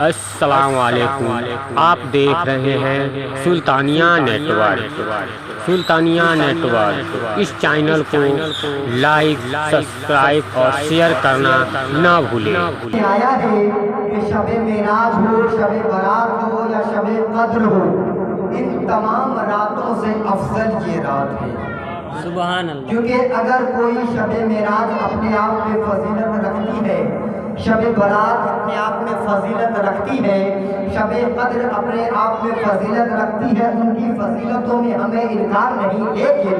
السلام علیکم، آپ دیکھ رہے ہیں سلطانیہ نیٹ ورک۔ سلطانیہ نیٹ ورک اس چینل کو لائک، سبسکرائب اور شیئر کرنا نہ بھولیں۔ آیا ہے کہ شب معراج ہو، شب برات ہو یا شب قدر ہو، ان تمام راتوں سے افضل یہ رات ہے۔ سبحان اللہ۔ کیونکہ اگر کوئی شب معراج اپنے آپ میں فضیلت رکھتی ہے، شب برات اپنے آپ میں فضیلت رکھتی ہے، شب قدر اپنے آپ میں فضیلت رکھتی ہے، ان کی فضیلتوں میں ہمیں انکار نہیں، لیکن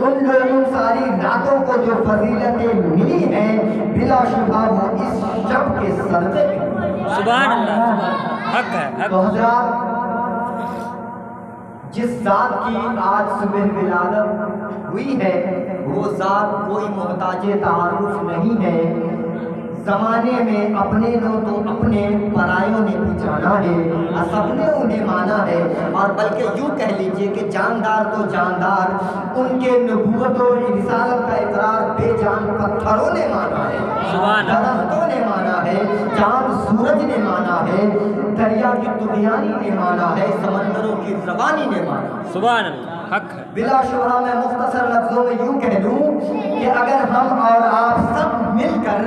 ان لوگوں ساری راتوں کو جو فضیلتیں ملی ہیں بلا شبہ وہ اس شب کے صدقے میں۔ سبحان اللہ، سبحان اللہ، حق ہے، حق۔ تو حضرات، جس ذات کی آج صبح ولادت ہوئی ہے وہ ذات کوئی محتاج تعارف نہیں ہے۔ زمانے میں اپنے نو تو اپنے پرایوں نے بھی جانا ہے، سب نے انہیں مانا ہے، اور بلکہ یوں کہہ لیجئے کہ جاندار تو جاندار، ان کے نبوت و رسالت کا اقرار بے جان پتھروں نے مانا ہے، درختوں نے مانا ہے، چاند سورج نے مانا ہے، دریا کی طغیانی نے مانا ہے، سمندروں کی روانی نے مانا ہے۔ سبحان اللہ، حق ہے۔ بلا شبہ میں مختصر لفظوں میں یوں کہہ دوں کہ اگر ہم اور آپ سب مل کر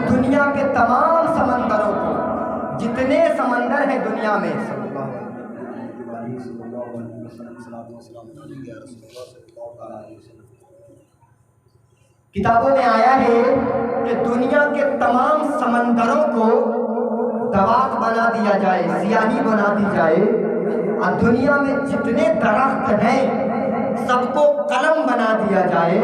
دنیا کے تمام سمندروں کو، جتنے سمندر ہیں دنیا میں، کتابوں میں آیا ہے کہ دنیا کے تمام سمندروں کو دوات بنا دیا جائے، سیاہی بنا دی جائے، اور دنیا میں جتنے درخت ہیں سب کو قلم بنا دیا جائے،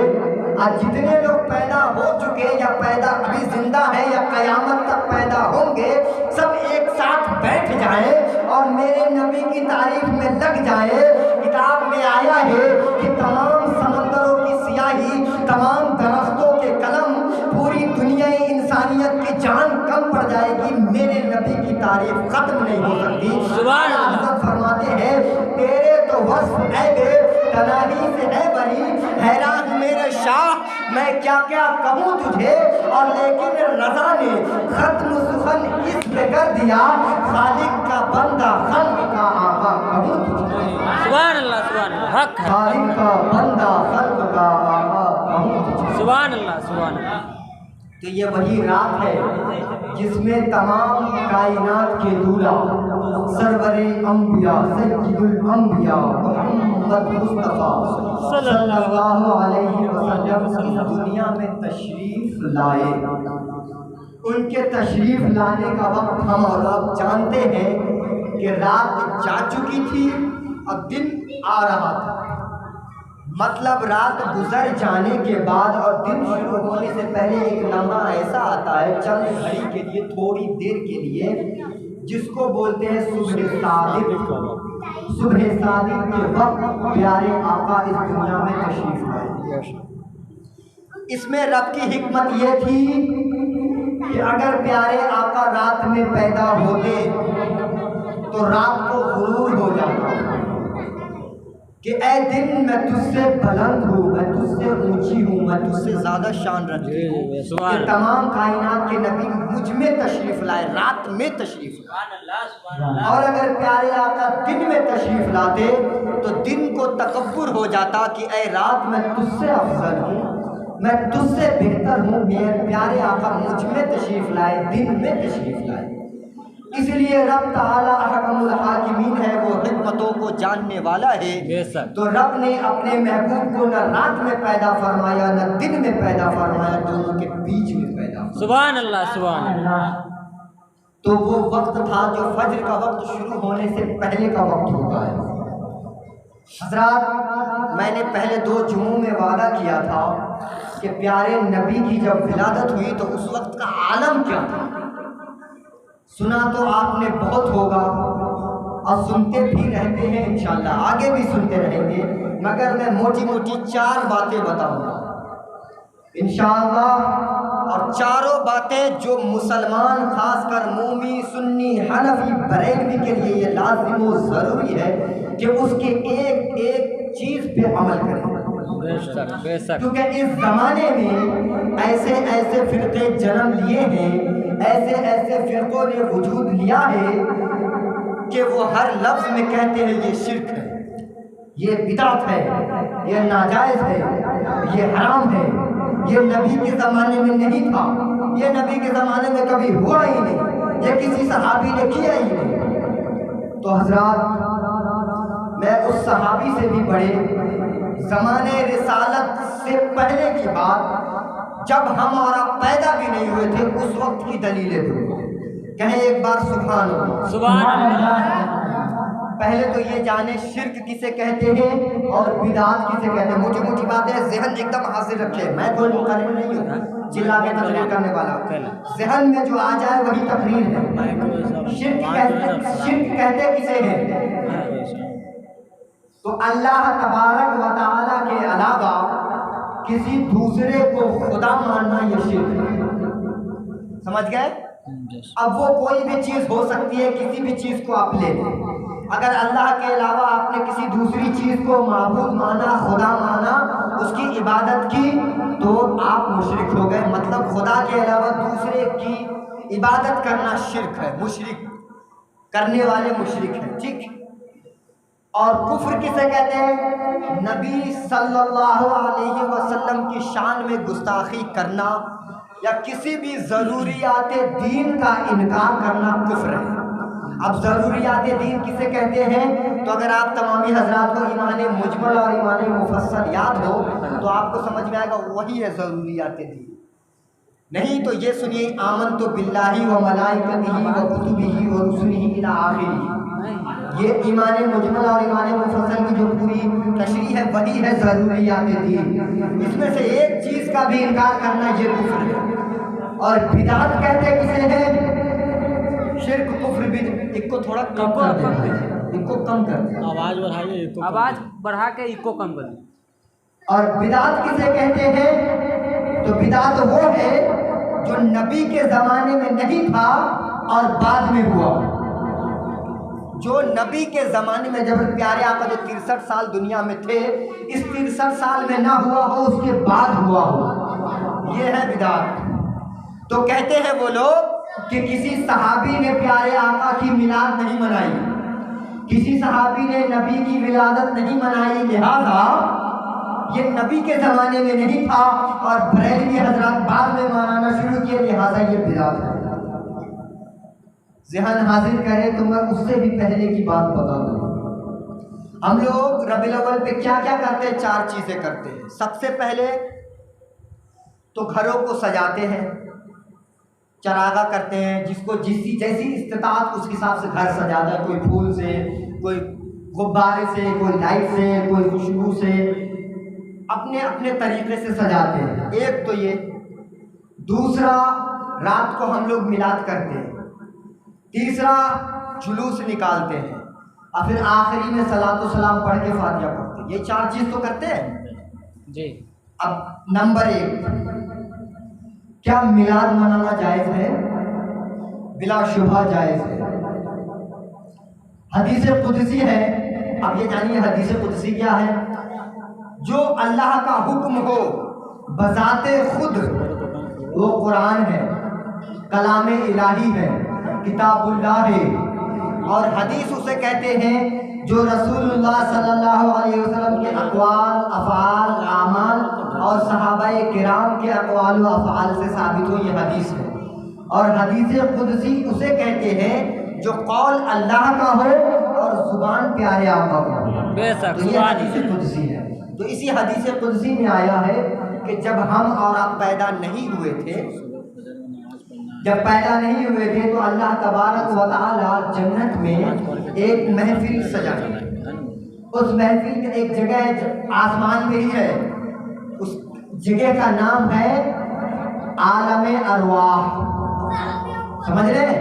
اور جتنے لوگ پیدا ہو چکے یا پیدا ابھی زندہ ہیں یا قیامت تک پیدا ہوں گے، سب ایک ساتھ بیٹھ جائیں اور میرے نبی کی تعریف میں لگ جائے۔ کتاب میں آیا ہے کہ تمام سمندروں کی سیاہی، تمام درختوں کے قلم، پوری دنیا انسانیت کی جان کم پڑ جائے گی، میرے نبی کی تعریف ختم نہیں ہو سکتی۔ سبحان اللہ۔ حضرت فرماتے ہیں تیرے تو وصف اے بے تناہی سے اے بری، حیران میرے شاہ میں کیا کیا کہوں تجھے، اور لیکن رضا نے ختم سخن اس پہ کر دیا، خالق کا بندہ خلق کا آقا کہوں تجھے۔ سبحان اللہ، سبحان اللہ، حق ہے۔ خالق کا بندہ خلق کا آقا کہوں تجھے۔ سبحان اللہ، سبحان اللہ۔ تو یہ وہی رات ہے جس میں تمام کائنات کے دولہ سرور انبیاء سید الانبیاء محمد مصطفیٰ صلی اللہ علیہ وسلم اس دنیا میں تشریف لائے۔ ان کے تشریف لانے کا وقت ہم اور آپ جانتے ہیں کہ رات جا چکی تھی اور دن آ رہا تھا، مطلب رات گزر جانے کے بعد اور دن شروع ہونے سے پہلے ایک لمحہ ایسا آتا ہے چند گھڑی کے لیے، تھوڑی دیر کے لیے، جس کو بولتے ہیں صبح صادق۔ صبح صادق کے وقت پیارے آقا اس دنیا میں تشریف لائے۔ اس میں رب کی حکمت یہ تھی کہ اگر پیارے آقا رات میں پیدا ہوتے تو رات کو غرور ہو جاتا کہ اے دن میں تجھ سے بلند ہوں، میں تجھ سے اونچی ہوں، میں تجھ سے زیادہ شان رکھتی ہوں، کہ تمام کائنات کے نبی مجھ میں تشریف لائے، رات میں تشریف لائے۔ اور اگر پیارے آقا دن میں تشریف لاتے تو دن کو تکبر ہو جاتا کہ اے رات میں تجھ سے افضل ہوں، میں تجھ سے بہتر ہوں، میرے پیارے آقا مجھ میں تشریف لائے، دن میں تشریف لائے۔ اس لیے رب تعالیٰ احکم الحاکمین ہے، وہ حکمتوں کو جاننے والا ہے، تو رب نے اپنے محبوب کو نہ رات میں پیدا فرمایا نہ دن میں پیدا فرمایا، دونوں کے بیچ میں پیدا فرمایا۔ سبحان اللہ، سبحان اللہ۔ تو وہ وقت تھا جو فجر کا وقت شروع ہونے سے پہلے کا وقت ہوتا ہے۔ حضرات، میں نے پہلے 2 جمعوں میں وعدہ کیا تھا کہ پیارے نبی کی جب ولادت ہوئی تو اس وقت کا عالم کیا تھا، سنا تو آپ نے بہت ہوگا اور سنتے بھی رہتے ہیں، انشاءاللہ آگے بھی سنتے رہیں گے، مگر میں موٹی موٹی 4 باتیں بتاؤں گا انشاءاللہ، اور چاروں باتیں جو مسلمان خاص کر مومی، سنی، حنفی، بریلوی کے لیے یہ لازم و ضروری ہے کہ اس کے ایک ایک چیز پہ عمل کریں، بے شک۔ کیونکہ اس زمانے میں ایسے ایسے فرقے جنم لیے ہیں ایسے ایسے فرقوں نے وجود لیا ہے کہ وہ ہر لفظ میں کہتے ہیں یہ شرک ہے، یہ بدعت ہے، یہ ناجائز ہے، یہ حرام ہے، یہ نبی کے زمانے میں نہیں تھا، یہ نبی کے زمانے میں کبھی ہوا ہی نہیں، یہ کسی صحابی نے کیا ہی نہیں۔ تو حضرات، میں اس صحابی سے بھی بڑے زمانے رسالت سے پہلے کی بات، جب ہم اور آپ پیدا بھی نہیں ہوئے تھے، اس وقت کی دلیلیں دوں۔ کہیں ایک بار سبحان اللہ۔ سبحان اللہ۔ پہلے تو یہ جانیں شرک کسے کہتے ہیں اور بدعت کسے کہتے ہیں۔ موٹی موٹی باتیں ذہن ایک دم حاضر رکھے، میں کوئی مقرر نہیں ہوں چلا کے تقریر کرنے والا، ذہن میں جو آ جائے وہی تقریر ہے۔ شرک کہتے کسے ہیں؟ تو اللہ تبارک و تعالیٰ کے علاوہ کسی دوسرے کو خدا ماننا یہ شرک ہے۔ سمجھ گئے؟ اب وہ کوئی بھی چیز ہو سکتی ہے، کسی بھی چیز کو آپ لے لیں، اگر اللہ کے علاوہ آپ نے کسی دوسری چیز کو معبود مانا، خدا مانا، اس کی عبادت کی، تو آپ مشرک ہو گئے۔ مطلب خدا کے علاوہ دوسرے کی عبادت کرنا شرک ہے، مشرک کرنے والے مشرک ہیں، ٹھیک۔ اور کفر کسے کہتے ہیں؟ نبی صلی اللہ علیہ وسلم کی شان میں گستاخی کرنا یا کسی بھی ضروریات دین کا انکار کرنا کفر ہے۔ اب ضروریات دین کسے کہتے ہیں؟ تو اگر آپ تمامی حضرات کو ایمان مجمل اور ایمان مفصل یاد ہو تو آپ کو سمجھ میں آئے گا وہی ہے ضروریات دین۔ نہیں تو یہ سنیے، آمنت باللہ و ملائکتہ و کتبہ و رسلہ الی آخرہ، یہ ایمان مجمل اور ایمان مفصل کی جو پوری تشریح ہے وہی ہے ضروریات دین۔ اس میں سے ایک چیز کا بھی انکار کرنا یہ کفر ہے۔ اور بدعت کہتے کسے ہیں؟ شرک، کفر، بدعت۔ ایک کو تھوڑا کم کر دیں، ایک کو کم کر دیں، آواز بڑھائیے، آواز بڑھا کے ایک کو کم کر دیں۔ اور بدعت کسے کہتے ہیں؟ تو بدعت وہ ہے جو نبی کے زمانے میں نہیں تھا اور بعد میں ہوا۔ جو نبی کے زمانے میں، جب پیارے آقا جو 63 سال دنیا میں تھے، اس 63 سال میں نہ ہوا ہو، اس کے بعد ہوا ہو، یہ ہے بدعت۔ تو کہتے ہیں وہ لوگ کہ کسی صحابی نے پیارے آقا کی میلاد نہیں منائی، کسی صحابی نے نبی کی ولادت نہیں منائی، لہذا یہ نبی کے زمانے میں نہیں تھا اور بریلوی حضرات بعد میں منانا شروع کیے، لہذا یہ بدعت ہے۔ ذہن حاضر کرے تو میں اس سے بھی پہلے کی بات بتا دوں۔ ہم لوگ ربیع الاول پہ کیا کیا کرتے ہیں؟ 4 چیزیں کرتے ہیں۔ سب سے پہلے تو گھروں کو سجاتے ہیں، چراغا کرتے ہیں، جس کو جیسی استطاعت اس حساب سے گھر سجاتا ہے، کوئی پھول سے، کوئی غبارے سے، کوئی لائٹ سے، کوئی خوشبو سے، اپنے اپنے طریقے سے سجاتے ہیں۔ ایک تو یہ۔ دوسرا، رات کو ہم لوگ میلاد کرتے ہیں۔ تیسرا، جلوس نکالتے ہیں، اور پھر آخری میں صلاۃ و سلام پڑھ کے فاتحہ پڑھتے ہیں۔ یہ 4 چیز تو کرتے ہیں جی۔ اب نمبر 1، کیا میلاد منانا جائز ہے؟ بلا شبہ جائز ہے۔ حدیث قدسی ہے، اب یہ جانیے حدیث قدسی کیا ہے؟ جو اللہ کا حکم ہو بذات خود وہ قرآن ہے، کلام الہی ہے، کتاب اللہ ہے، اور حدیث اسے کہتے ہیں جو رسول اللہ صلی اللہ علیہ وسلم کے اقوال، افعال، اعمال اور صحابہ کرام کے اقوال و افعال سے ثابت ہو، یہ حدیث ہے۔ اور حدیث قدسی اسے کہتے ہیں جو قول اللہ کا ہو اور زبان پیارے آقا کا ہو، بے شک، تو یہ حدیث قدسی ہے۔ تو اسی حدیث قدسی میں آیا ہے کہ جب ہم اور آپ پیدا نہیں ہوئے تھے، تو اللہ تبارک و تعالی جنت میں ایک محفل سجائی۔ اس محفل میں ایک جگہ آسمان میں ہی ہے، اس جگہ کا نام ہے عالم ارواح۔ سمجھ رہے؟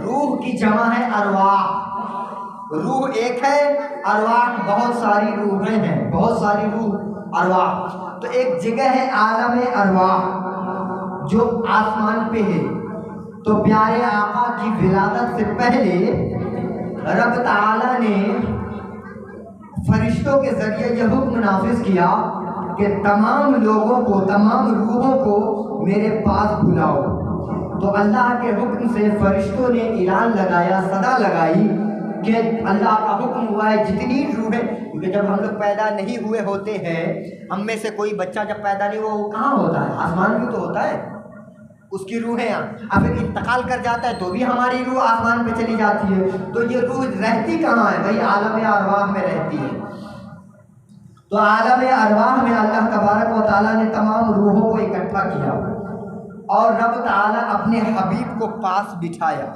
روح کی جمع ہے ارواح۔ روح ایک ہے، ارواح بہت ساری روحیں ہیں، بہت ساری روح ارواح۔ تو ایک جگہ ہے عالم ارواح جو آسمان پہ ہے۔ تو پیارے آقا کی ولادت سے پہلے رب تعالیٰ نے فرشتوں کے ذریعے یہ حکم نافذ کیا کہ تمام لوگوں کو، تمام روحوں کو میرے پاس بلاؤ، تو اللہ کے حکم سے فرشتوں نے اعلان لگایا، صدا لگائی کہ اللہ کا حکم ہوا ہے جتنی روحیں، کیونکہ جب ہم لوگ پیدا نہیں ہوئے ہوتے ہیں، ہم میں سے کوئی بچہ جب پیدا نہیں ہوا وہ کہاں ہوتا ہے؟ آسمان میں تو ہوتا ہے، اس کی روحیں اب پھر انتقال کر جاتا ہے تو بھی ہماری روح آسمان پہ چلی جاتی ہے، تو یہ روح رہتی کہاں ہے بھائی؟ عالم ارواح میں رہتی ہے۔ تو عالم ارواح میں اللہ تبارک و تعالیٰ نے تمام روحوں کو اکٹھا کیا اور رب تعالیٰ اپنے حبیب کو پاس بٹھایا،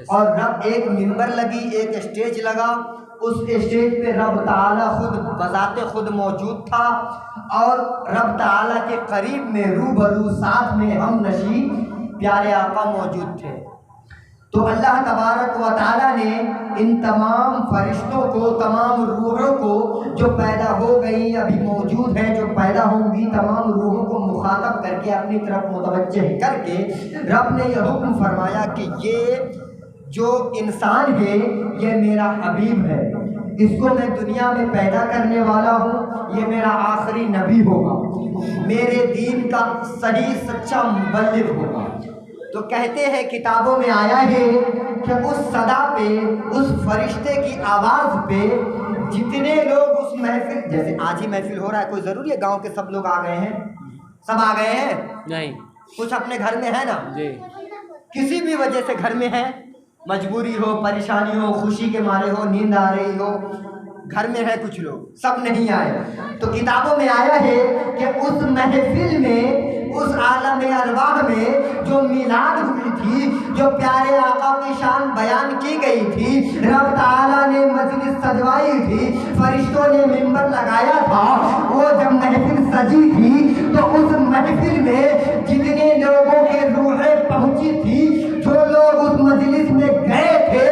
اور رب ایک منبر لگی، ایک اسٹیج لگا، اس اسٹیج پہ رب تعالیٰ خود بذات خود موجود تھا، اور رب تعالیٰ کے قریب میں روبرو ساتھ میں ہم نشین پیارے آقا موجود تھے۔ تو اللہ تبارک و تعالیٰ نے ان تمام فرشتوں کو، تمام روحوں کو جو پیدا ہو گئی، ابھی موجود ہیں، جو پیدا ہوں گی، تمام روحوں کو مخاطب کر کے اپنی طرف متوجہ کر کے رب نے یہ حکم فرمایا کہ یہ جو انسان ہے یہ میرا حبیب ہے، اس کو میں دنیا میں پیدا کرنے والا ہوں، یہ میرا آخری نبی ہوگا، میرے دین کا صحیح سچا مبلغ ہوگا۔ تو کہتے ہیں کتابوں میں آیا ہے کہ اس صدا پہ، اس فرشتے کی آواز پہ جتنے لوگ اس محفل، جیسے آج ہی محفل ہو رہا ہے، کوئی ضروری ہے گاؤں کے سب لوگ آ گئے ہیں؟ سب آ گئے ہیں؟ نہیں، کچھ اپنے گھر میں ہے نا، جی، کسی بھی وجہ سے گھر میں ہے، مجبوری ہو، پریشانی ہو، خوشی کے مارے ہو، نیند آ رہی ہو، گھر میں ہے کچھ لوگ، سب نہیں آئے۔ تو کتابوں میں آیا ہے کہ اس محفل میں، اس عالم ارواح میں جو میلاد ہوئی تھی، جو پیارے آقا کی شان بیان کی گئی تھی، رب تعالیٰ نے مجلس سجوائی تھی، فرشتوں نے منبر لگایا تھا، وہ جب محفل سجی تھی تو اس محفل میں جتنے لوگوں کے روحیں پہنچی تھی، جو لوگ اس مجلس میں گئے تھے،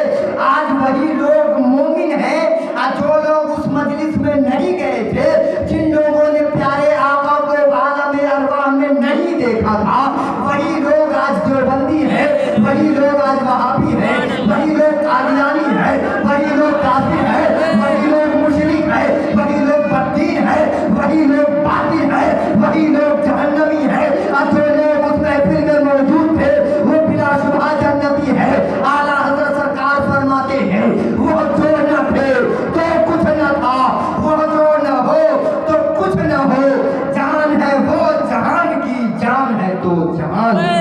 آج وہی لوگ مومن ہیں، اور جو لوگ اس مجلس میں نہیں گئے تھے، جن لوگوں نے پیارے آقا کو عالم ارواح میں نہیں دیکھا تھا، وہی لوگ آج دیوبندی ہیں، وہی لوگ آج وہابی ہیں، وہی لوگ قادیانی ہیں، وہی لوگ کافر ہیں، وہی لوگ مشرک ہیں، وہی لوگ بددین ہیں، وہی لوگ باغی ہیں، وہی لوگ جہنمی ہیں، اور جو لوگ اس محفل میں موجود تھے وہ بلا شبہ جنتی ہے۔ اعلیٰ حضرت سرکار فرماتے ہیں وہ جو نہ تھے تو کچھ نہ تھا، وہ جو نہ ہو تو کچھ نہ ہو، جان ہے وہ جہان کی، جان ہے تو جہان ہے۔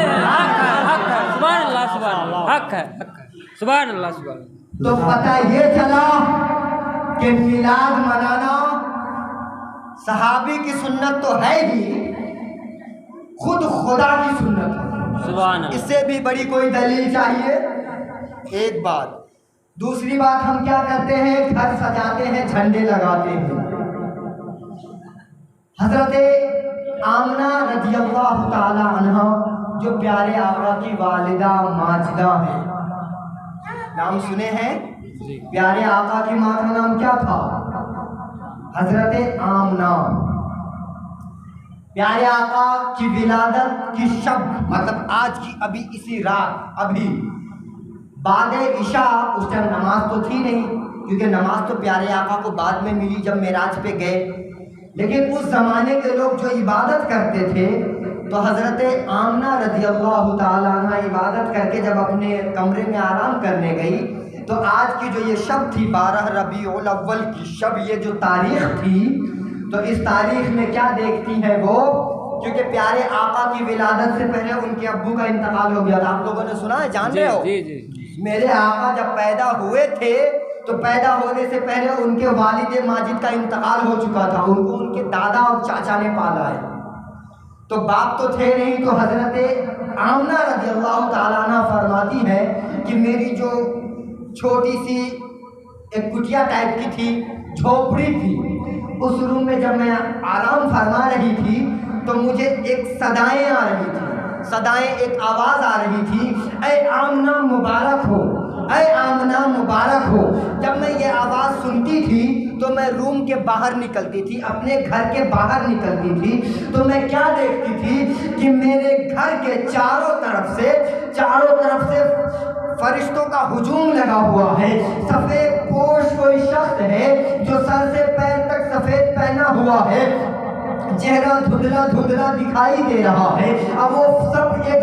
سبحان اللہ، سبحان اللہ، حق ہے، سبحان اللہ، سبحان اللہ۔ تو پتہ یہ چلا کہ میلاد منانا صحابی کی سنت تو ہے ہی، خود خدا کی سنت ہے، سبحان اللہ۔ اس سے بھی بڑی کوئی دلیل چاہیے؟ ایک بات۔ دوسری بات، ہم کیا کرتے ہیں؟ گھر سجاتے ہیں، جھنڈے لگاتے ہیں۔ حضرت آمنہ رضی اللہ تعالی عنہ جو پیارے آقا کی والدہ ماجدہ ہیں، نام سنے ہیں؟ پیارے آقا کی ماں کا نام کیا تھا؟ حضرت آمنہ۔ پیارے آقا کی ولادت کی شب، مطلب آج کی ابھی اسی رات، ابھی بعد عشاء، اس ٹائم نماز تو تھی نہیں، کیونکہ نماز تو پیارے آقا کو بعد میں ملی جب معراج پہ گئے، لیکن اس زمانے کے لوگ جو عبادت کرتے تھے، تو حضرت آمنہ رضی اللہ تعالیٰ عنہ عبادت کر کے جب اپنے کمرے میں آرام کرنے گئی، تو آج کی جو یہ شب تھی 12 ربیع الاول کی شب، یہ جو تاریخ تھی، تو اس تاریخ میں کیا دیکھتی ہے وہ؟ کیونکہ پیارے آقا کی ولادت سے پہلے ان کے ابو کا انتقال ہو گیا تھا، آپ لوگوں نے سنا ہے، جان رہے ہو؟ جی جی۔ میرے آقا جب پیدا ہوئے تھے تو پیدا ہونے سے پہلے ان کے والد ماجد کا انتقال ہو چکا تھا، ان کو ان کے دادا اور چاچا نے پالا ہے، تو باپ تو تھے نہیں۔ تو حضرت آمنہ رضی اللہ تعالیٰ عنہ فرماتی ہے کہ میری جو چھوٹی سی ایک کٹیا ٹائپ کی تھی، جھوپڑی تھی، اس روم میں جب میں آرام فرما رہی تھی تو مجھے ایک صدائیں آ رہی تھی، صدائیں، ایک آواز آ رہی تھی، اے آمنہ مبارک ہو، اے آمنہ مبارک ہو۔ جب میں یہ آواز سنتی تھی تو میں روم کے باہر نکلتی تھی، اپنے گھر کے باہر نکلتی تھی، تو میں کیا دیکھتی تھی کہ میرے گھر کے چاروں طرف سے فرشتوں کا ہجوم لگا ہوا ہے، سفید پوش کوئی شخص ہے جو سر سے پیر تک سفید پہنا ہوا ہے، چہرہ دھندلا دھندلا دکھائی دے رہا ہے، اب وہ سب ایک